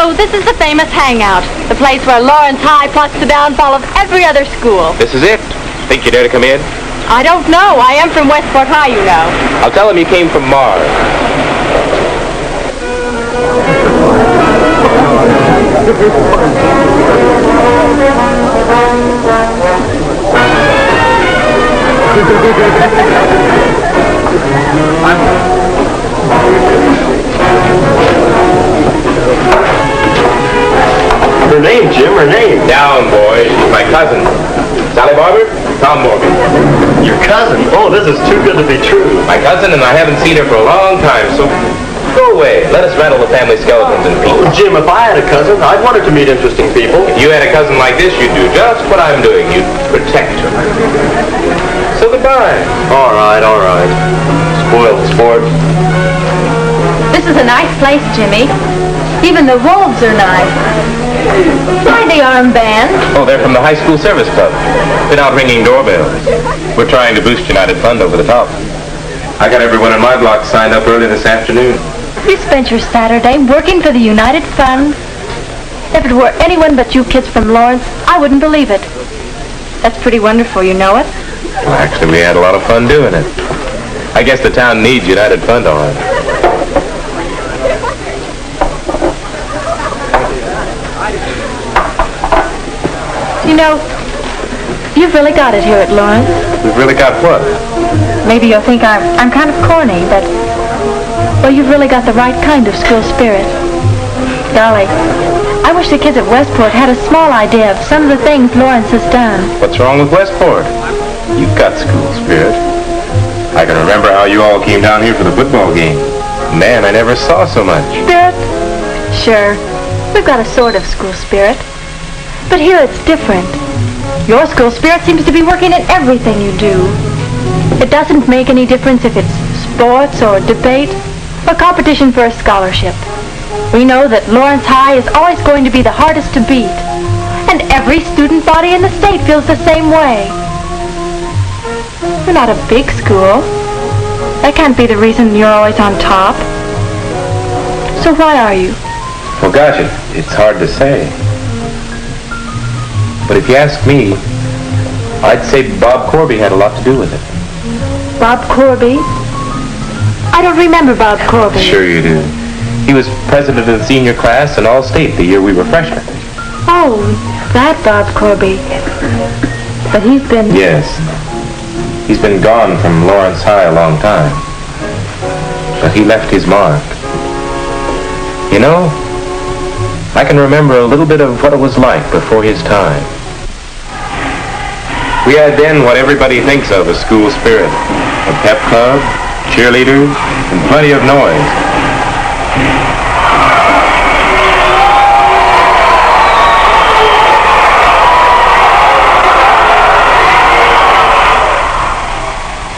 Lou, this is the famous hangout. The place where Lawrence High plots the downfall of every other school. This is it. Think you dare to come in? I don't know. I am from Westport High, you know. I'll tell him you came from Mars. Her name, Jim, her name. Down, boy. She's my cousin. Sally Barber, Tom Morgan. Your cousin? Oh, this is too good to be true. My cousin, and I haven't seen her for a long time, so go away. Let us rattle the family skeletons in peace. Oh, Jim, if I had a cousin, I'd want her to meet interesting people. If you had a cousin like this, you'd do just what I'm doing. You'd protect her. So goodbye. All right. Spoiled sport. This is a nice place, Jimmy. Even the wolves are nice. Why the armband? Oh, they're from the high school service club. Been out ringing doorbells. We're trying to boost United Fund over the top. I got everyone in my block signed up early this afternoon. You spent your Saturday working for the United Fund. If it were anyone but you kids from Lawrence, I wouldn't believe it. That's pretty wonderful, you know it. Well, actually, we had a lot of fun doing it. I guess the town needs United Fund, all right. You know, you've really got it here at Lawrence. We've really got what? Maybe you'll think I'm kind of corny, but, well, you've really got the right kind of school spirit. Golly, I wish the kids at Westport had a small idea of some of the things Lawrence has done. What's wrong with Westport? You've got school spirit. I can remember how you all came down here for the football game. Man, I never saw so much. Spirit? Sure, we've got a sort of school spirit. But here it's different. Your school spirit seems to be working in everything you do. It doesn't make any difference if it's sports or debate or competition for a scholarship. We know that Lawrence High is always going to be the hardest to beat. And every student body in the state feels the same way. You're not a big school. That can't be the reason you're always on top. So why are you? Well, gosh, it's hard to say. But if you ask me, I'd say Bob Corby had a lot to do with it. Bob Corby? I don't remember Bob Corby. Sure you do. He was president of the senior class in All-State the year we were freshmen. Oh, that Bob Corby. But he's been... Yes. He's been gone from Lawrence High a long time. But he left his mark. You know, I can remember a little bit of what it was like before his time. We had then what everybody thinks of as school spirit. A pep club, cheerleaders, and plenty of noise.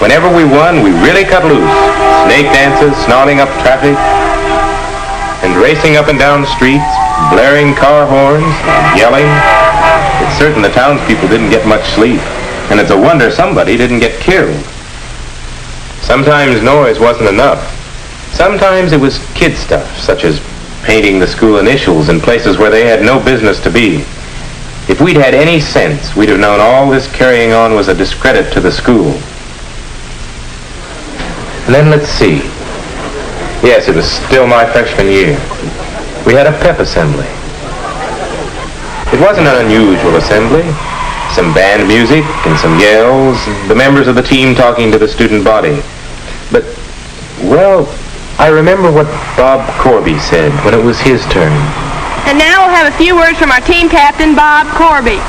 Whenever we won, we really cut loose. Snake dances, snarling up traffic, and racing up and down streets, blaring car horns, yelling. It's certain the townspeople didn't get much sleep, and it's a wonder somebody didn't get killed. Sometimes noise wasn't enough. Sometimes it was kid stuff, such as painting the school initials in places where they had no business to be. If we'd had any sense, we'd have known all this carrying on was a discredit to the school. And then let's see. Yes, it was still my freshman year. We had a pep assembly. It wasn't an unusual assembly. Some band music and some yells, the members of the team talking to the student body. But, well, I remember what Bob Corby said when it was his turn. And now we'll have a few words from our team captain, Bob Corby.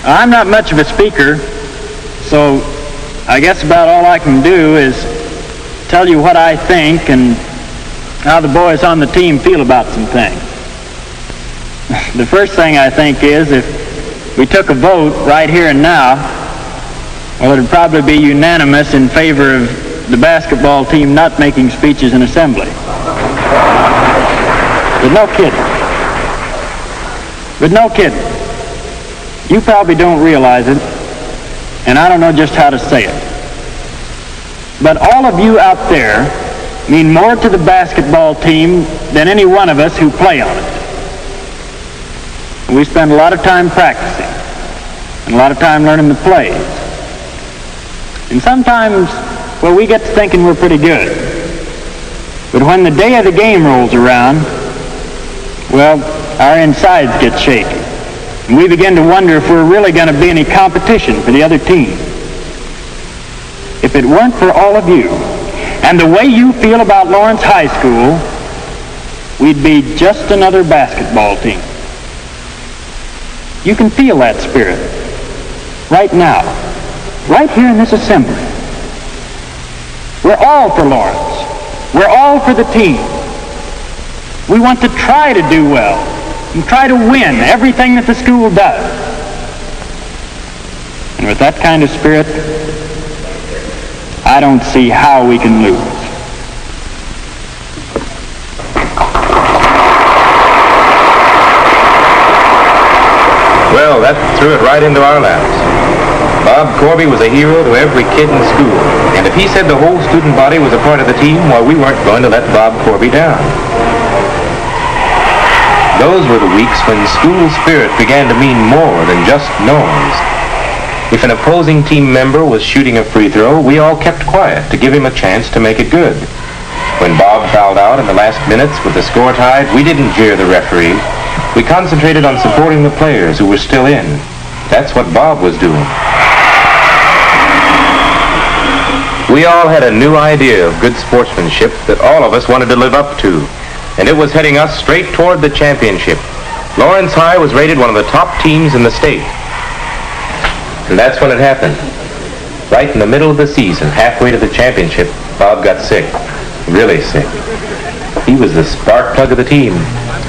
I'm not much of a speaker, so I guess about all I can do is tell you what I think and how the boys on the team feel about some things. The first thing I think is if we took a vote right here and now, well, it would probably be unanimous in favor of the basketball team not making speeches in assembly. But no kidding. You probably don't realize it, and I don't know just how to say it. But all of you out there mean more to the basketball team than any one of us who play on it. We spend a lot of time practicing and a lot of time learning the plays. And sometimes, well, we get to thinking we're pretty good. But when the day of the game rolls around, well, our insides get shaky. And we begin to wonder if we're really going to be any competition for the other team. If it weren't for all of you and the way you feel about Lawrence High School, we'd be just another basketball team. You can feel that spirit right now, right here in this assembly. We're all for Lawrence. We're all for the team. We want to try to do well and try to win everything that the school does. And with that kind of spirit, I don't see how we can lose. Well, that threw it right into our laps. Bob Corby was a hero to every kid in school. And if he said the whole student body was a part of the team, well, we weren't going to let Bob Corby down. Those were the weeks when school spirit began to mean more than just noise. If an opposing team member was shooting a free throw, we all kept quiet to give him a chance to make it good. When Bob fouled out in the last minutes with the score tied, we didn't jeer the referee. We concentrated on supporting the players who were still in. That's what Bob was doing. We all had a new idea of good sportsmanship that all of us wanted to live up to, and it was heading us straight toward the championship. Lawrence High was rated one of the top teams in the state. And that's when it happened. Right in the middle of the season, halfway to the championship, Bob got sick. Really sick. He was the spark plug of the team.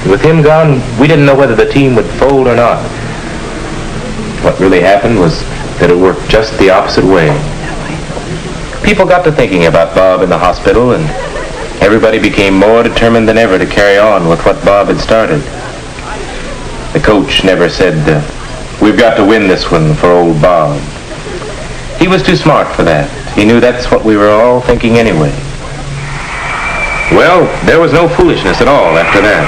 With him gone, we didn't know whether the team would fold or not. What really happened was that it worked just the opposite way. People got to thinking about Bob in the hospital, and everybody became more determined than ever to carry on with what Bob had started. The coach never said, "We've got to win this one for old Bob." He was too smart for that. He knew that's what we were all thinking anyway. Well, there was no foolishness at all after that.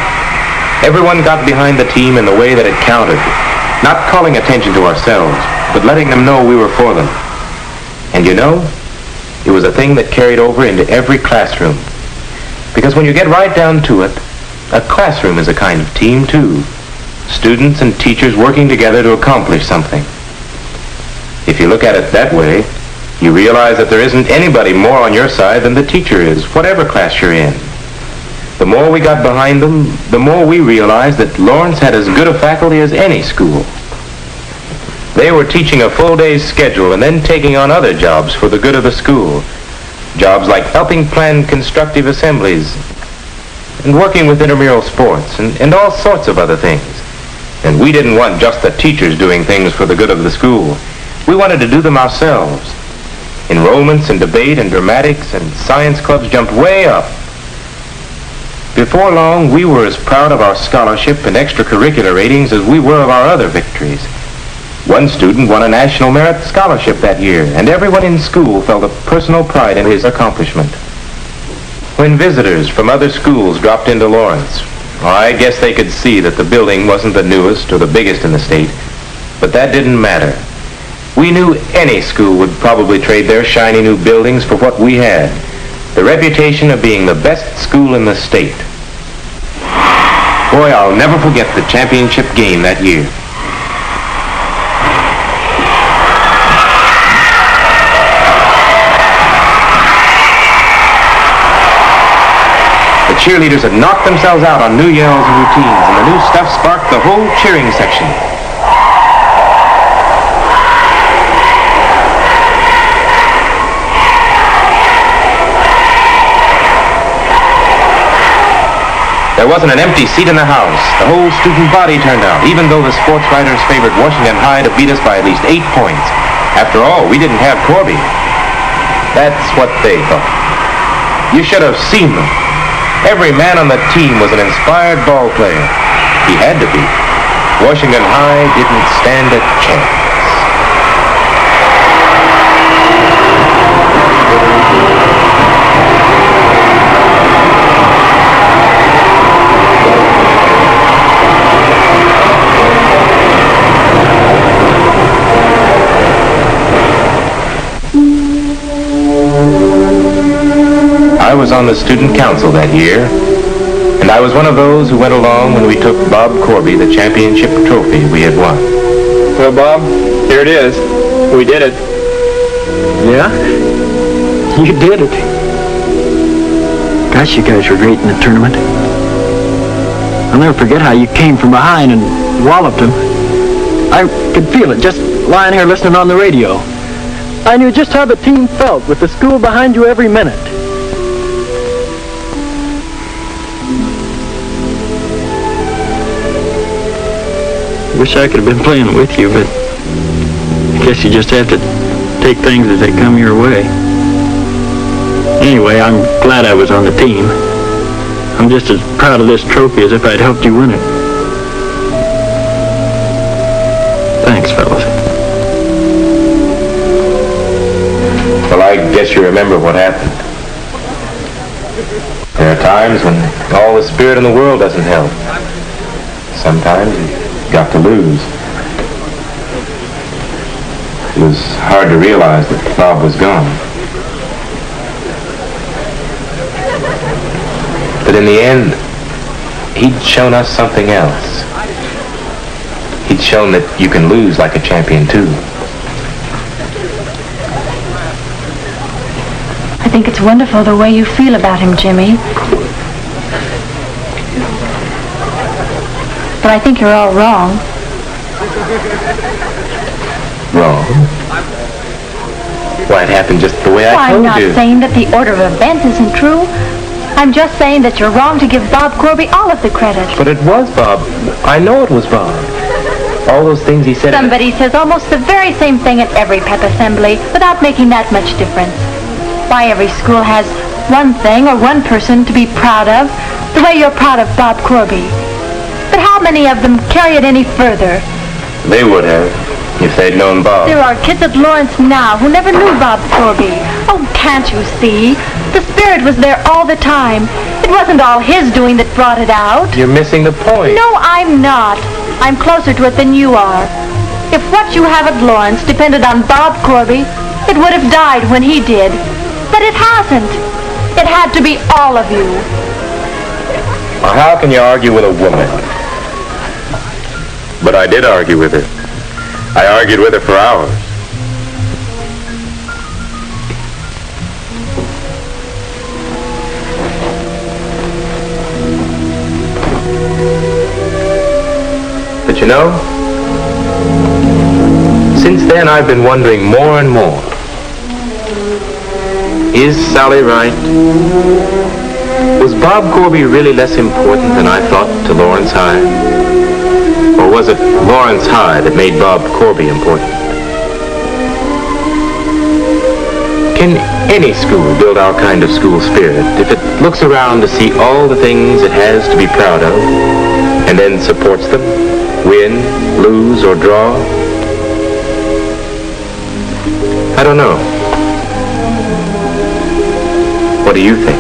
Everyone got behind the team in the way that it counted, not calling attention to ourselves, but letting them know we were for them. And you know, it was a thing that carried over into every classroom. Because when you get right down to it, a classroom is a kind of team too. Students and teachers working together to accomplish something. If you look at it that way, you realize that there isn't anybody more on your side than the teacher is, whatever class you're in. The more we got behind them, the more we realized that Lawrence had as good a faculty as any school. They were teaching a full day's schedule and then taking on other jobs for the good of the school. Jobs like helping plan constructive assemblies and working with intramural sports and all sorts of other things. And we didn't want just the teachers doing things for the good of the school. We wanted to do them ourselves. Enrollments and debate and dramatics and science clubs jumped way up. Before long, we were as proud of our scholarship and extracurricular ratings as we were of our other victories. One student won a National Merit Scholarship that year, and everyone in school felt a personal pride in his accomplishment. When visitors from other schools dropped into Lawrence, I guess they could see that the building wasn't the newest or the biggest in the state, but that didn't matter. We knew any school would probably trade their shiny new buildings for what we had, the reputation of being the best school in the state. Boy, I'll never forget the championship game that year. The cheerleaders had knocked themselves out on new yells and routines, and the new stuff sparked the whole cheering section. There wasn't an empty seat in the house. The whole student body turned out, even though the sports writers favored Washington High to beat us by at least 8 points. After all, we didn't have Corby. That's what they thought. You should have seen them. Every man on the team was an inspired ball player. He had to be. Washington High didn't stand a chance. was on the student council that year, and I was one of those who went along when we took Bob Corby the championship trophy we had won. Well, Bob, here it is. We did it. Yeah? You did it. Gosh, you guys were great in the tournament. I'll never forget how you came from behind and walloped him. I could feel it just lying here listening on the radio. I knew just how the team felt with the school behind you every minute. Wish I could have been playing with you, but I guess you just have to take things as they come your way. Anyway, I'm glad I was on the team. I'm just as proud of this trophy as if I'd helped you win it. Thanks, fellas. Well, I guess you remember what happened. There are times when all the spirit in the world doesn't help. Sometimes you got to lose. It was hard to realize that Bob was gone. But in the end, he'd shown us something else. He'd shown that you can lose like a champion, too. I think it's wonderful the way you feel about him, Jimmy. But I think you're all wrong. Wrong? Why, it happened just the way I I'm told not you. saying that the order of events isn't true. I'm just saying that you're wrong to give Bob Corby all of the credit. But it was Bob. I know it was Bob. All those things he said... Somebody says almost the very same thing at every pep assembly without making that much difference. Why, every school has one thing or one person to be proud of, the way you're proud of Bob Corby. But how many of them carry it any further? They would have, if they'd known Bob. There are kids at Lawrence now who never knew Bob Corby. Oh, can't you see? The spirit was there all the time. It wasn't all his doing that brought it out. You're missing the point. No, I'm not. I'm closer to it than you are. If what you have at Lawrence depended on Bob Corby, it would have died when he did. But it hasn't. It had to be all of you. Well, how can you argue with a woman? But I did argue with her. I argued with her for hours. But you know, since then I've been wondering more and more. Is Sally right? Was Bob Corby really less important than I thought to Lawrence High? Or was it Lawrence High that made Bob Corby important? Can any school build our kind of school spirit if it looks around to see all the things it has to be proud of and then supports them, win, lose, or draw? I don't know. What do you think?